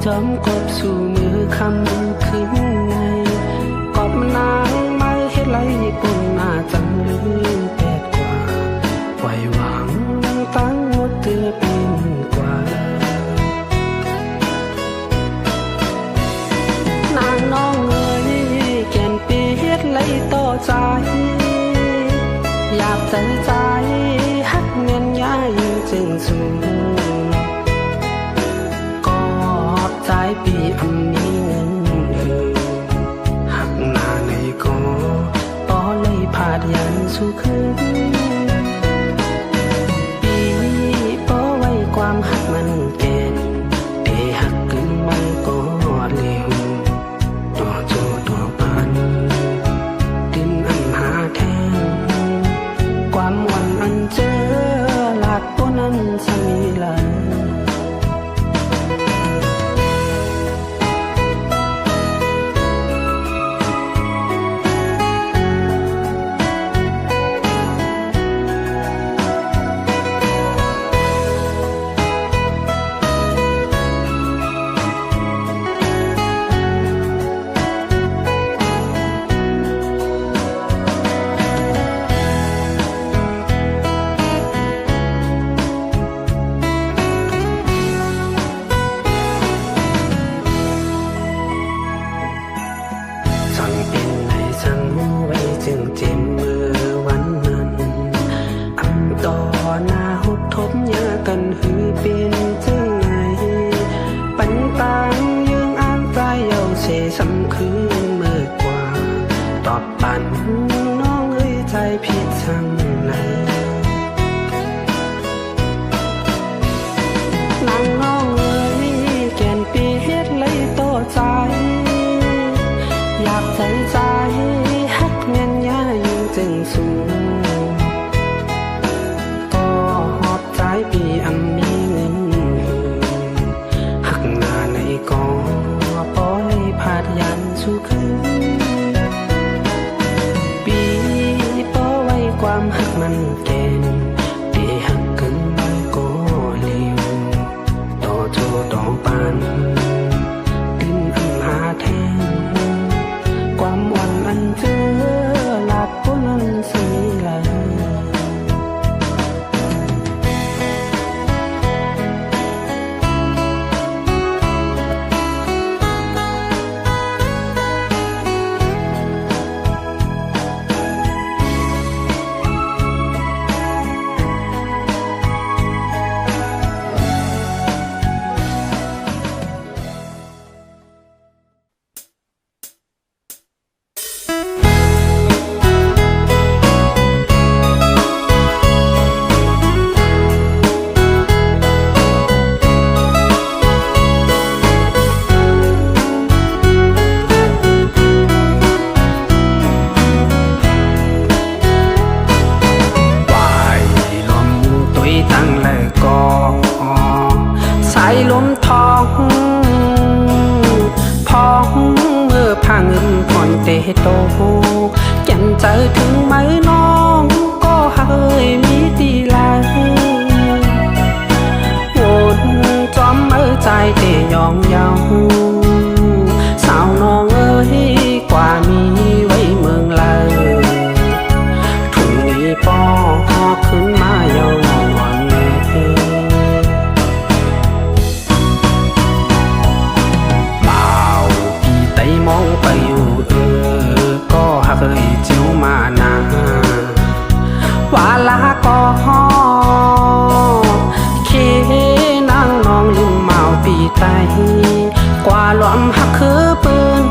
จอมกบสู่มือคำคืนไงกอบนางมาเฮ็ดไรปุ่นหน้าจังลืมแปดกว่าปล่อยหวังตั้งหมดเตือเป็นกว่านางน้องเอ๋ยแก่นปีเฮ็ดไรต่อใจอยากใจฮักเงินย้ายจึงสูงกอบใจปีอันนี้เงินหักหน้าในก็ต่อเลยพาดยันสู่คืนปีป้อไว้ความหักมันแก่นเดหักขึ้นมันก็เร็วตัวโจตัวปันดินอันหาแทงความวันอันเจอหลักตัวนั้นสมีลากันหือเป็นจังไงปันตางยังอ่านใจเอาเสสำคืนเมื่อกว่าตอบปันน้องเอ้ยใจผิดทางไหนนางน้องเอ้ยแก่นปีเฮ็ดเลยต่อใจอยากใจฮักเงินย่ายังจึงสูงปีอันมีเงินหักหน้าในกอปล่อยพาดยันสู่คืนปีป้อไว้ความหักมันแก่นเดหักเกินมันก็เร็วต่อโจต่อปันดินอันหาแทงความวันอันเจอหลักพวกนั้นสีลาลมทองพองเมื่อพาเงินผ่อนเตโตแก่นใจถึงไหมน้องก็เฮยมีตีลายวนจอมเมื่อใจเตยองเยาสาวน้องเอ้ยกว่ามีไว้เมืองลาทุ่งนี้ป้อขึ้นมาเยามองไปอยู่ก็หักเอ่ยเจียวมานาว่าลาก็เคนางน้องลืมเมาปีไตกว่าหลอมหักคือปืน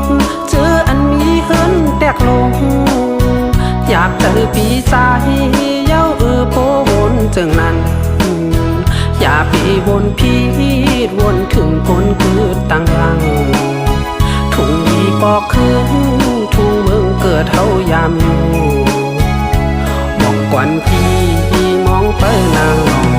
เจออันมีเฮินแตกลงอยากเจอปีใจเย้าโพวนจึงนั้นอย่าปีวนพีดวนถึงคนคือต่างลังทุ่งนี้ปอกขึ้นทุ่งเมืองเกิดเฮายามอยู่มองกวนพี่มองไปนางน้อง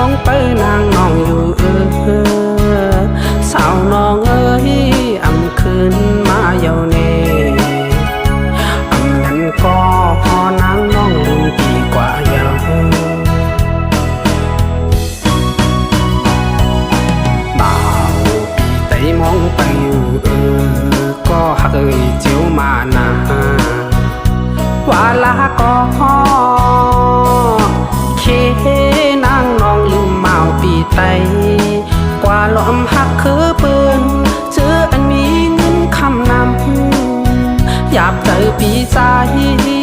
องไปนางน้องอยู่สาวน้องเอ้ยอำคืนมาเยาเนอำนั้นก็พอนางน้องลืมปีกว่าเยาบ่าวปีไตมองไปอยู่ก็หักเจียวมานาว่าลาก็เคนางน้องลืมเมาปีไตกว่าล้อมหักคือปืนเจออันมีเงินคำนำหยาบใจปีใจ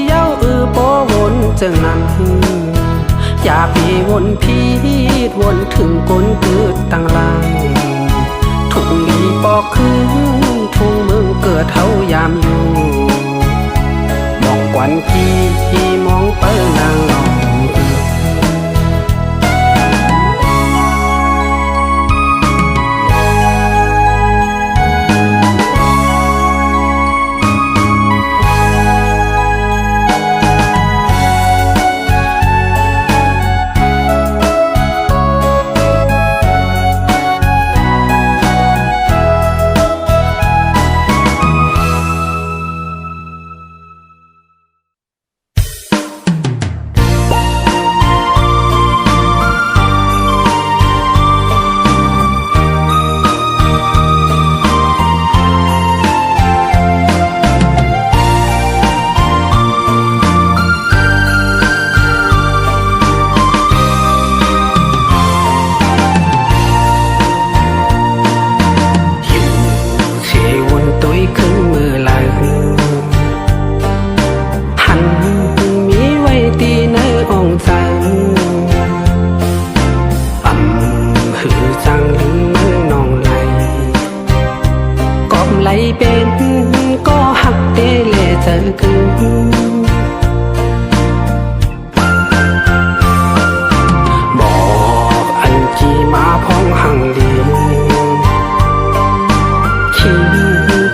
เย้าโปวนจึงนั้นอย่าปีวนพีดวนถึงก้นเกิดตั้งหลังทุ่งนี้ปอกคืนทุ่งเมืองเกิดเท่ายามอยู่มองกวันพี่มองไปนางน้องเป็นก็หักเดเลเจอคืนบอกอันที่มาพ้องหังลีขี่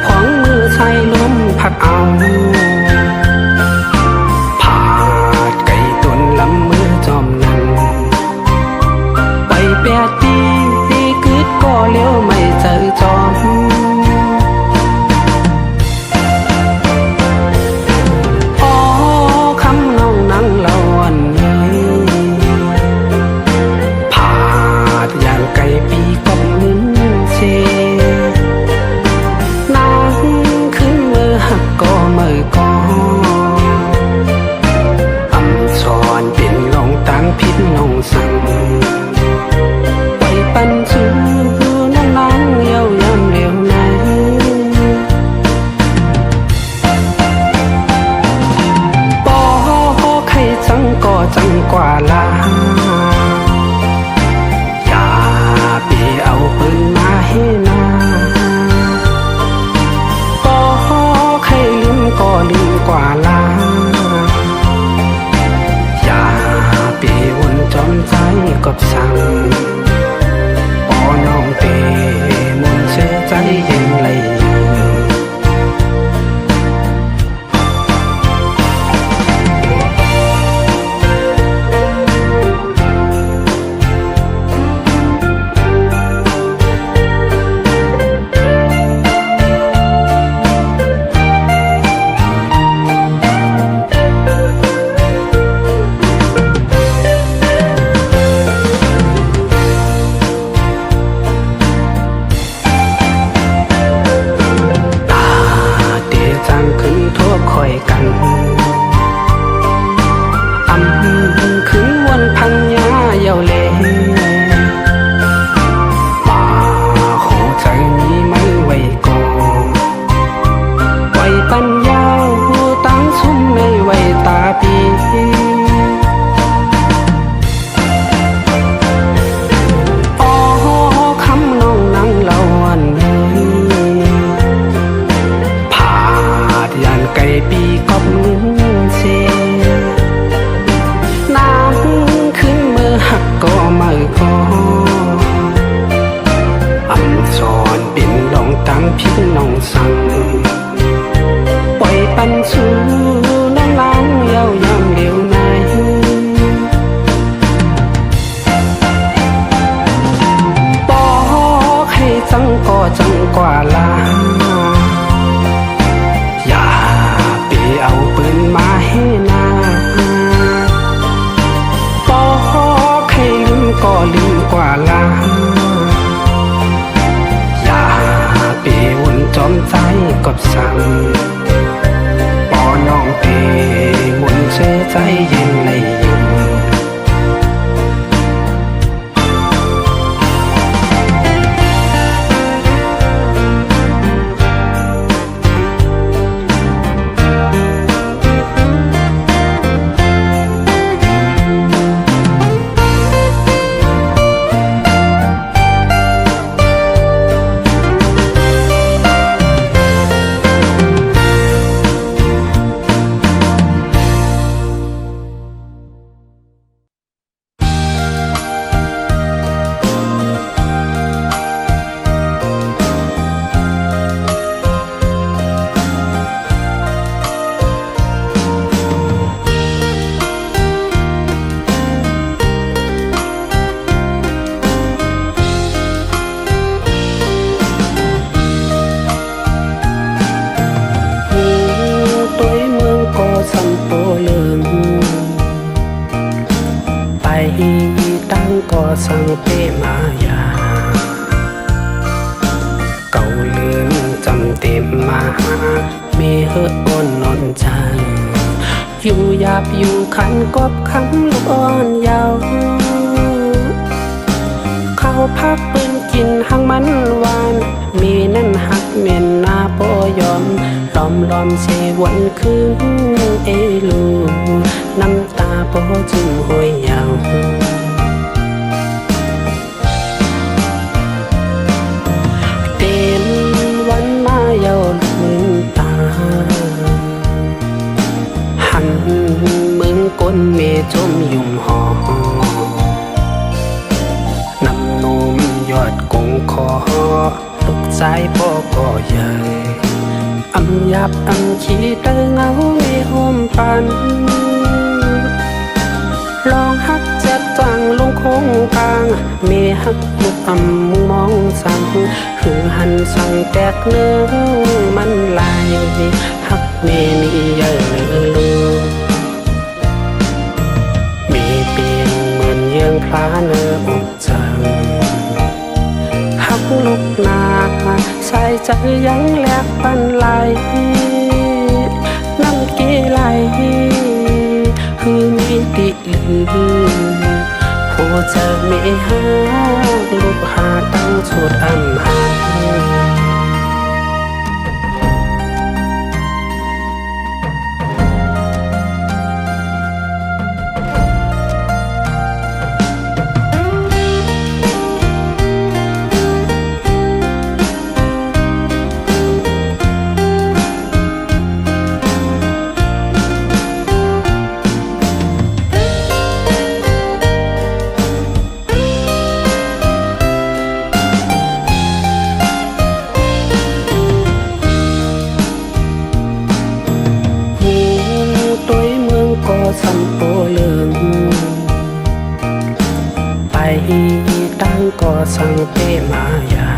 พ้องมือใช้ลมพัดเอาผาดไก่ตนลำมือจอมนั้นไปแปดปีกึดก็เลี้ยวไม่เจอจอมพิษลงสั่งไปปันชูน้องนา จังกว่าลาอย่าไปเอาปืนมาให้นาบอกให้ลืมก็ลืมกว่าลาอย่าไปวุ่นจอมใจกับสั่งปอน้องเปมุนเชื่อใจเย็นในยุ่งก็สั่งเปมายาเก่าเลือนจำเต็มมามีเหืออ่อนนอนใจอยู่หยาบอยู่ขันกบคำลูกอ่อนยาวเข้าพักปืนกินหังมันหวานมีนั่นหักเมียนนาปอยอมล้อมเชวันคืนเอลูน้ำตาปอจึงห้วยยาวหันมึงก้นเมจมยุ่มหอนำนมยอดกงคอลูกสายพ่อก็ใหญ่อำยับอำขี้เตอเงาไม่ห่มปันลองหักจัดจังลงคงกลางเมหักลูกอำมุงมองสั่งคือหันสั่งแตกเนื้อมันลายหักเมนี่เยอะลูมีเปียงเหมือนเยื้องพลาเนื้ออกจังหักลูกนาใส่ใจยังแหลกปันไหลน้ำกีไหลคือมีติลือผู้จะไม่หาลูกหาตั้งสุดอำหาสัมโปเลิงไปตั้งก็สั่งเปมายา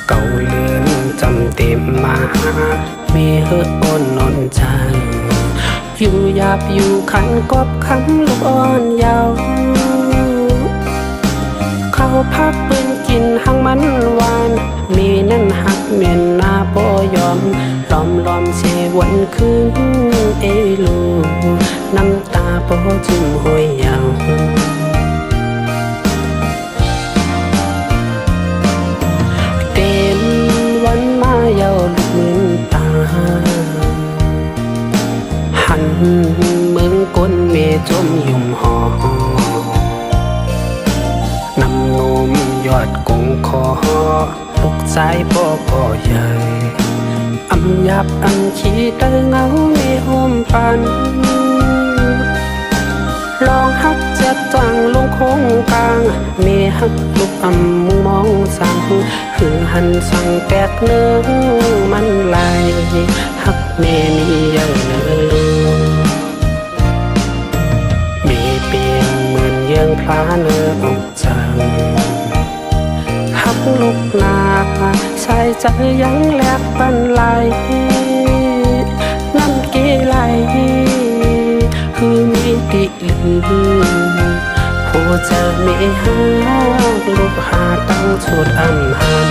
เก่าเลือนจำเต็มมามีเหืออ่อนนอนใจอยู่หยาบอยู่ขันกบคำลูกอ่อนยาวเข้าพักปืนกินหังมันหวานมีนั่นหักเมียนนาปอยอมล้อมเชวันคืนเอลูน้ำตาปอจึงห้วยยาวเต็มวันมาเยาลูกมือตาหันมึงก้นเมจมยุ่มหอนำนมยอดกงคอลูกสายพ่อก็ใหญ่อำยับอำขี้เตอเงาไม่ห่มปันลองหักจัดจังลงคงกลางเมหักลูกอำมุงมองสั่งคือหันสั่งแตกเนื้อมันลายหักเมนี่เยอะมีเปียงเหมือนเยื้องพลาเนื้ออกจังหั ลุกนาใส่ใจยังแลกปันไหลน้ำเกไหลคือมีติลือผู้จะไม่หาลูกหาตั้งสุดอันหัน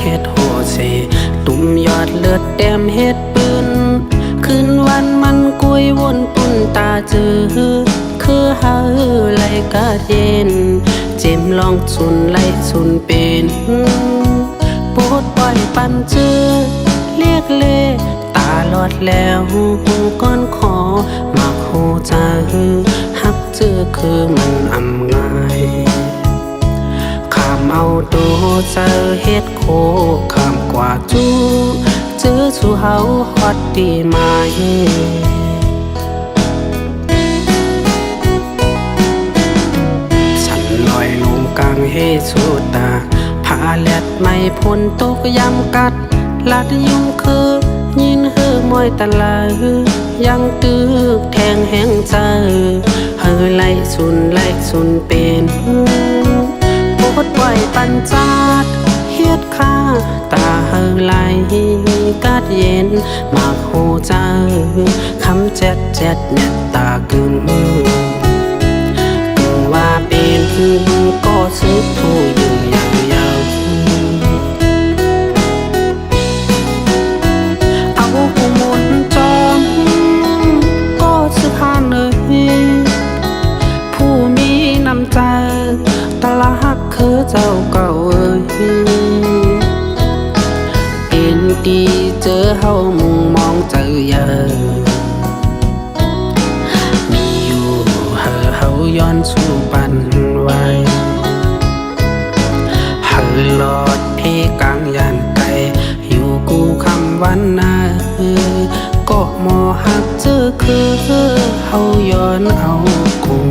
เฮ็ดโหเซตุ่มยอดเลือดแดมเฮ็ดปืนคืนวันมันกุยวนปุ่นตาเจอคือเฮาไหลกาเย็นเจมลองสุนไหลสุนเป็นปวดปล่อยปันเจอเรียกเลตาลอดแล้วก้อนขอมาโหใจฮักเจอคือมันอำง่ายเอาตัวเจอเฮ็ดโคข้ามกว่าจูเจอสู่เฮาฮอดดีไหมฉันลอยลงกลางเฮสุตาผาแลดไม่พ้นตกยำกัดลัดยุงคือยินเฮือมวยตะลายังตึกแทงแหงใจเฮอไล่สุนเป็นปดปล่อยปันจาดเฮ็ดข้าตาเฮอไหลกาดเย็นมาโหใจคำเจ็ดเน็ตตากึ่งว่าเป็นก็ซึกผู้อยู่ยาวเอาผู้มุนจอมก็ซึกหานเลยผู้มีน้ำใจตะละหักคือเจ้าเก่าเป็นดีเจอเฮามุงมองเจอเยอะมีอยู่เฮาย้อนสู่ปันไว้เฮาลอดเพกลางยันไกอยู่กูคำวันนาก็มอหักเจอคือเฮาย้อนเอาคง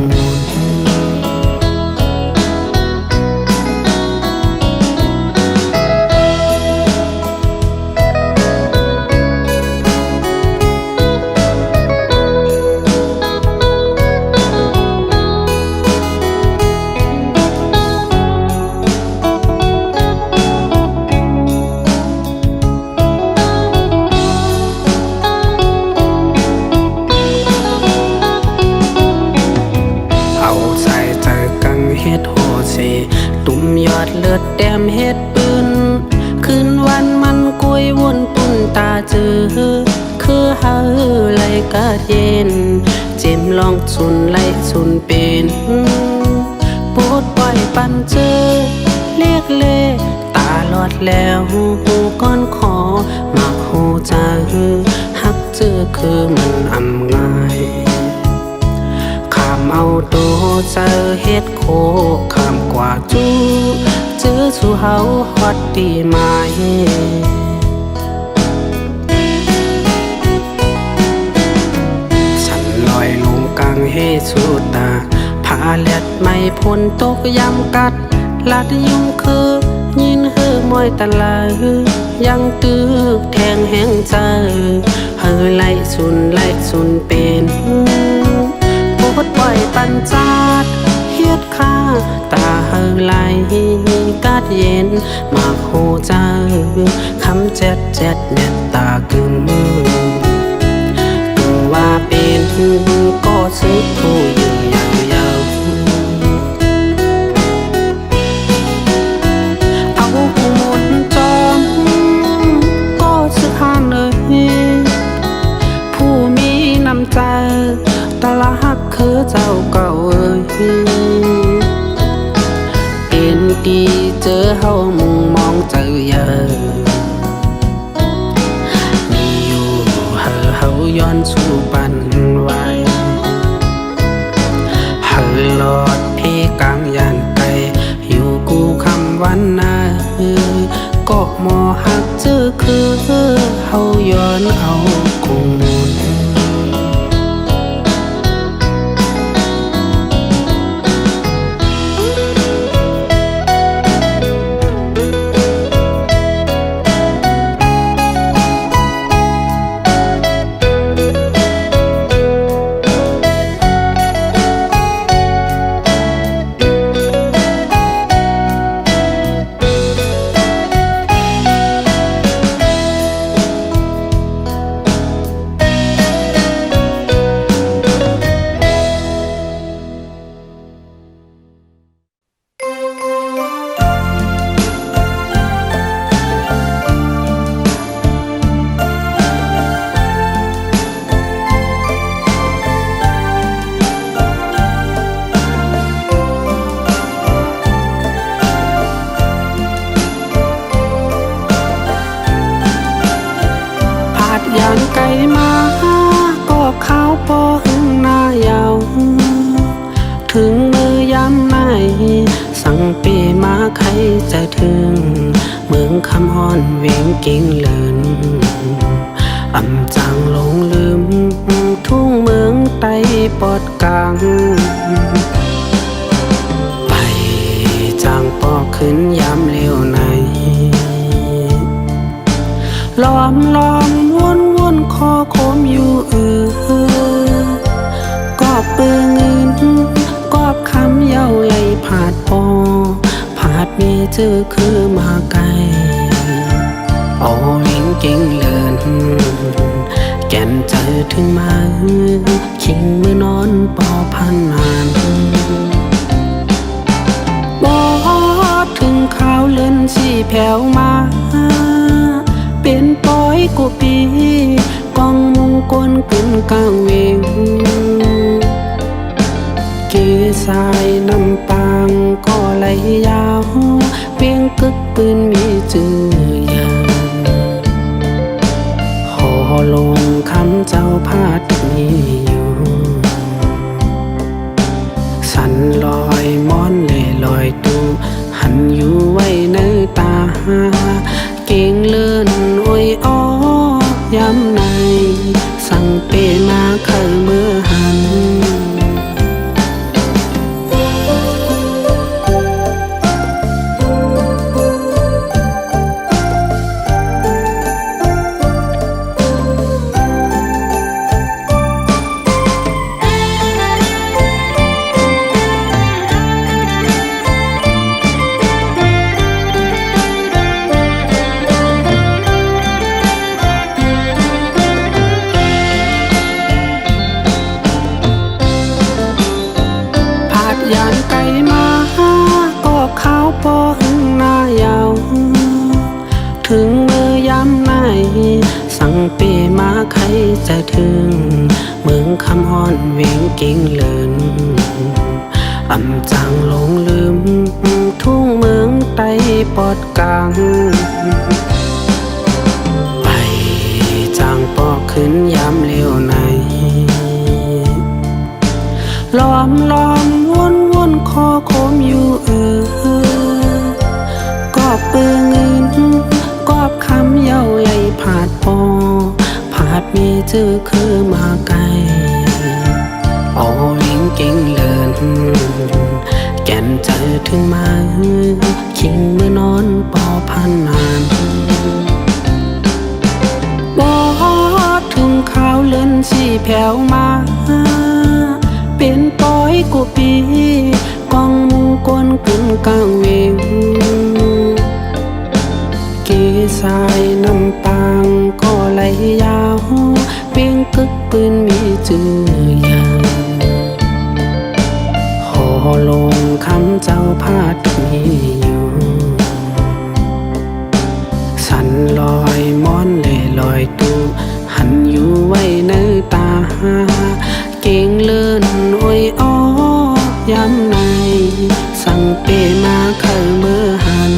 เฮ็ดโหเซตุ่มยอดเลือดแดมเฮ็ดปืนคืนวันมันกุยวนปุ่นตาเจอคือเฮาไหลกาเย็นเจมลองสุนไหลสุนเป็นปวดปล่อยปันเจอเรียกเลตาลอดแล้วก้อนขอมาโหใจฮักเจอคือมันอำง่ายเอาตัวเจอเฮ็ดโคข้ามกว่าจูเจอสู่เฮาฮอดดีไหมฉันลอยลงกลางเฮสุตาผาแลดไม่พ้นตกยำกัดลัดยุงคือยินเฮือมวยตะลายังตึกแทงแหงใจเฮอไล่สุนเป็นปดปล่อยปันจาดเฮ็ดข้าตาเฮอไหลกาดเย็นมาโหใจคำเจ็ดเน็ตตากึ่งว่าเป็นก็ซึกผู้อยู่ยาวเอาผู้มุนจอมก็ซึกหานเลยผู้มีน้ำใจตะละหักคือเจ้าเก่า เจอเฮามุงมองเจอเยอะมีอยู่เฮาย้อนสู่ปันไว้เฮาลอดพี่กลางยานไกลอยู่กูคำวันนาก็มอหักเจอคือเฮาย้อนเอาคงมูลยานไกลมาก็ข้าวปอหึงหน้ายาวถึงมือยามไหนสั่งเปมาใครจะถึงเมืองคำฮ้อนเวียงเก่งเลินอำจางลงลืมทุ่งเมืองไต้ปอดกลางไปจางปอขึ้นยามเลี้ยวในล้อมวนคอโคมอยู่ก็ปืนเงินก็คำเย้าไหลผาดปอผาดเมีเจอคือมาไกลเอาเลี้ยงเก่งเลินแก่นเจอถึงมาคิงมือนอนปอพันนานบอถึงข้าวเลินสีแผ่วมาเป็นปอยกูปีกองมุงกวนกึ่นกลางเวงเกสายน้ำปางก็ไหลยาวเวียงกึกปืนมีจื่อยางหอลงคำเจ้าพาดมีอยู่สันลอยม้อนเล่ลอยตูหันอยู่ไว้ในตาเก่งเลื่อนโอ้ยอ้อยำในสั่งเปมาเคยเมื่อหันยานไกลมาก็ข้าวปอหึงหน้ายาวถึงมือยามไหนสั่งเปมาใครจะถึงเมืองคำฮ้อนเวียงเก่งเลินอำจางลงลืมทุ่งเมืองไต้ปอดกลางไปจางปอขึ้นยามเลี้ยวในล้อมวนคอโคมอยู่ก็ปืนเงินก็คำเย้าไหลผาดปอผาดมีเจอคือมาไกลเอาเลี้ยงเก่งเลินแก่นเจอถึงมาคิงเมื่อนอนปอพันนานบอถึงข้าวเล่นสีแผ่วมาเป็นปอยกูปีกองมุงกวนกึ่นกลางเวงเกสายน้ำปางก็ไหลยาวเวียงกึกปืนมีจื่อยางหอลงคำเจ้าพาดมีอยู่สันลอยม้อนเล่ลอยตูหันอยู่ไว้ในตาเก่งเลื่อนโอ้ยอ้อยำในสั่งเปมาเคยเมื่อหัน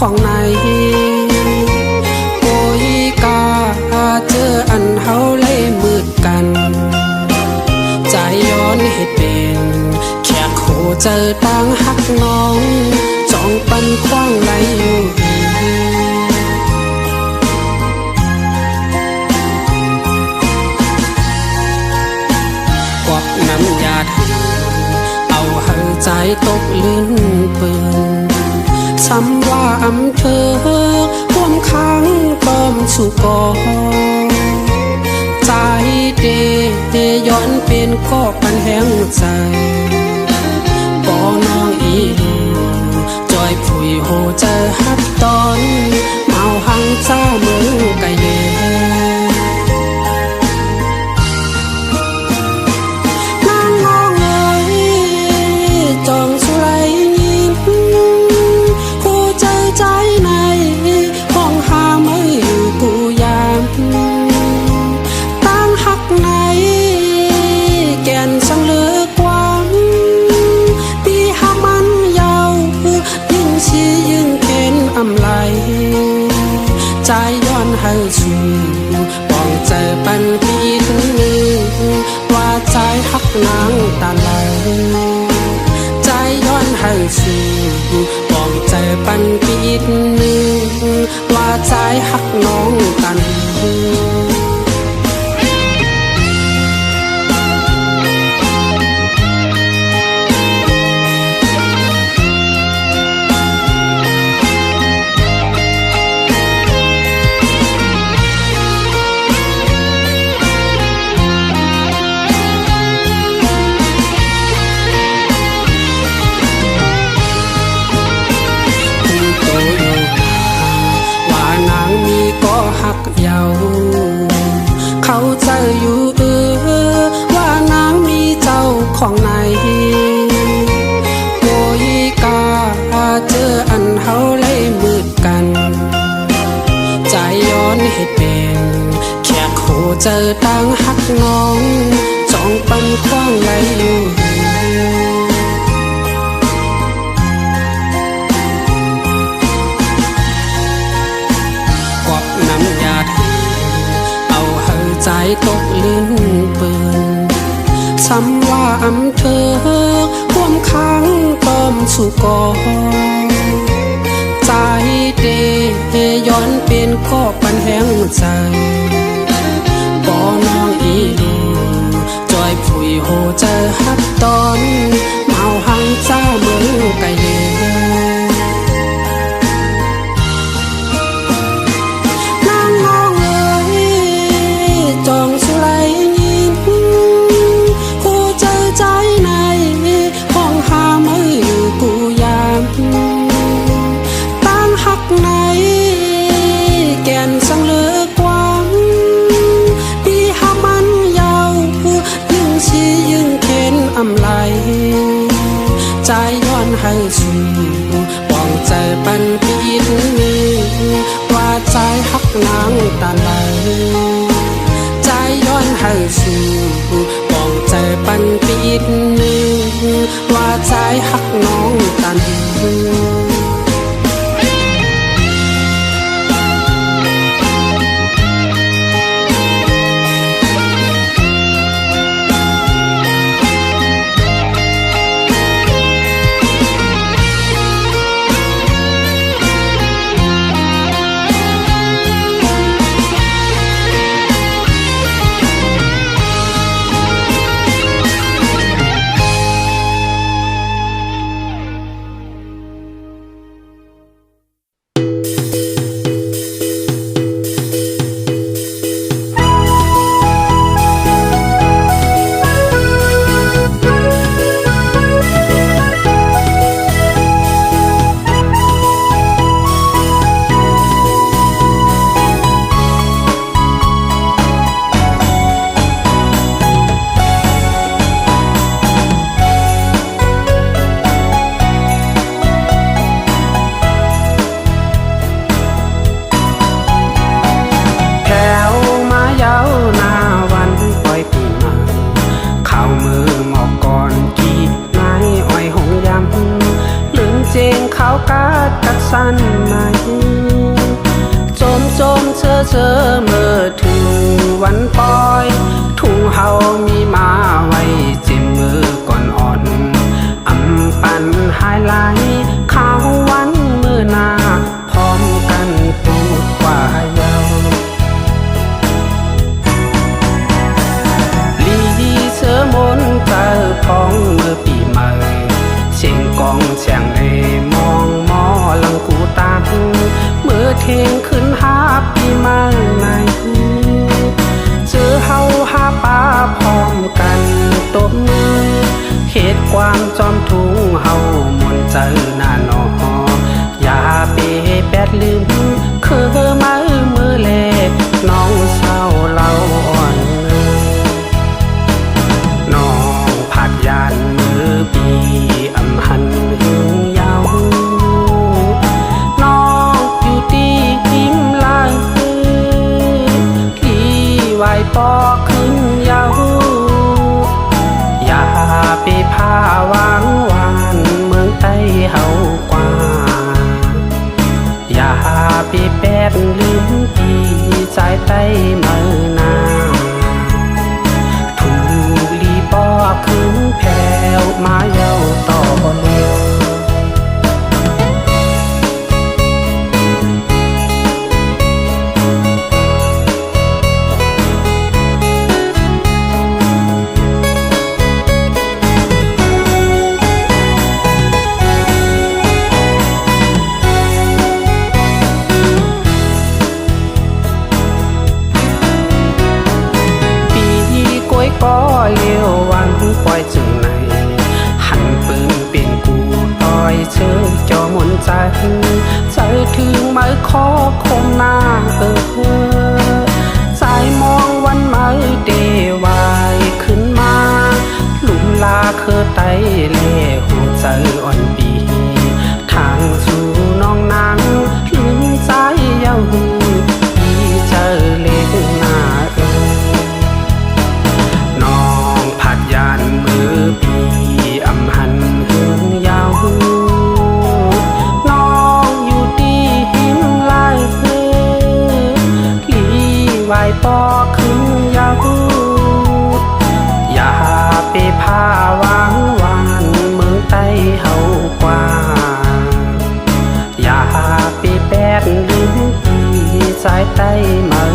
ของในโอยกาเจออันเฮาเลยมืดกันใจย้อนเหตุเป็นแค่โคเจอต่างหักน้องจองปันคว้างไหลอยู่กวักน้ำยาถึงเอาเฮาใจตกลื่นปืนซ้ำว่าอำเภอห่วมค้างต้อมสู่กอใจเดย้อนเป็นก็ปันแห้งใจปอน้องอีดูจอยผุยโหเจอฮับตอนเมาหังเจ้าเมืองไกลเลใจย้อนให้ชูปองเจอปันปีนึงว่าใจฮักนางตาไหลใจย้อนให้ชูปองเจอปันปีนึงว่าใจฮักน้องตันก็หักเยาเข้าใจอยู่ว่านางมีเจ้าของในโอยกาเจออันเฮาเลยมืดกันใจย้อนเหตุเป็นแค่โคเจอต่างหักน้องจองปันคว้างไหลอยู่ใจตกลื่นปืนซ้ำว่าอำเภอห่วมค้างต้อมสู่กอใจเดย้อนเป็นก็ปันแห้งใจปอน้องอีดูจอยผุยโหเจอฮับตอนเมาหังเจ้าเมืองไกลเลใจย้อนให้ชูปองใจปันปีนึงว่าใจฮักนางตาไหลใจย้อนให้ชูปองใจปันปีนึงว่าใจฮักน้องตัน สั้นไหมโจมเชอเมื่อถึงวันปล่อยทุ่งเฮามีมาไว้จิ้มมือก่อนอ่อนอำปันหายไหลข้าววันมือหน้าพร้อมกันตูดกว่าเยาลีเชอมนเจอพองเมื่อปีใหม่เชียงกองเชียงเอมองมอลังกูตังเมื่อเที่ยงขึ้นหาปีใหม่ในเจอเฮาหาป้าพร้อมกันตบมือเหตุความจอมทุ่งเฮามนเจอหน้าหนออย่าเปแปดลืมคือมือแลน้องเศร้าเล่าอ่อนน้องผัดยานมือปีอำหันหึงยาวน้องอยู่ตีหิมลายที่ไหวปอขึ้นยาวอย่าไปพาวางวานเมืองใต้เฮากว่าอย่าไปแปดลืมปีใจใต้เมืองนาถูกลีปอขึ้นแผ่วมาเย้าต่อเลี้ยวก็เลี้ยววันปล่อยจึงไหนหันปืนเป็นกูต่อยเชื่อจอมนใจใจถึงไม้คอคมหน้าใจมองวันไม้เดวายขึ้นมาหลุมลาคือไตเล่หัวใจอ่อนปีทางสู่น้องนางลืมใจเย้าหูอีเจอเล็กหน้าผัดยานมือปีอำหันหึงยาวน้องอยู่ตีหิมลายลีไหวปอขึ้นยาวอย่าไปพาวางวานเมืองใต้เฮากว่าอย่าไปแปดลืมปีใจใต้เมือง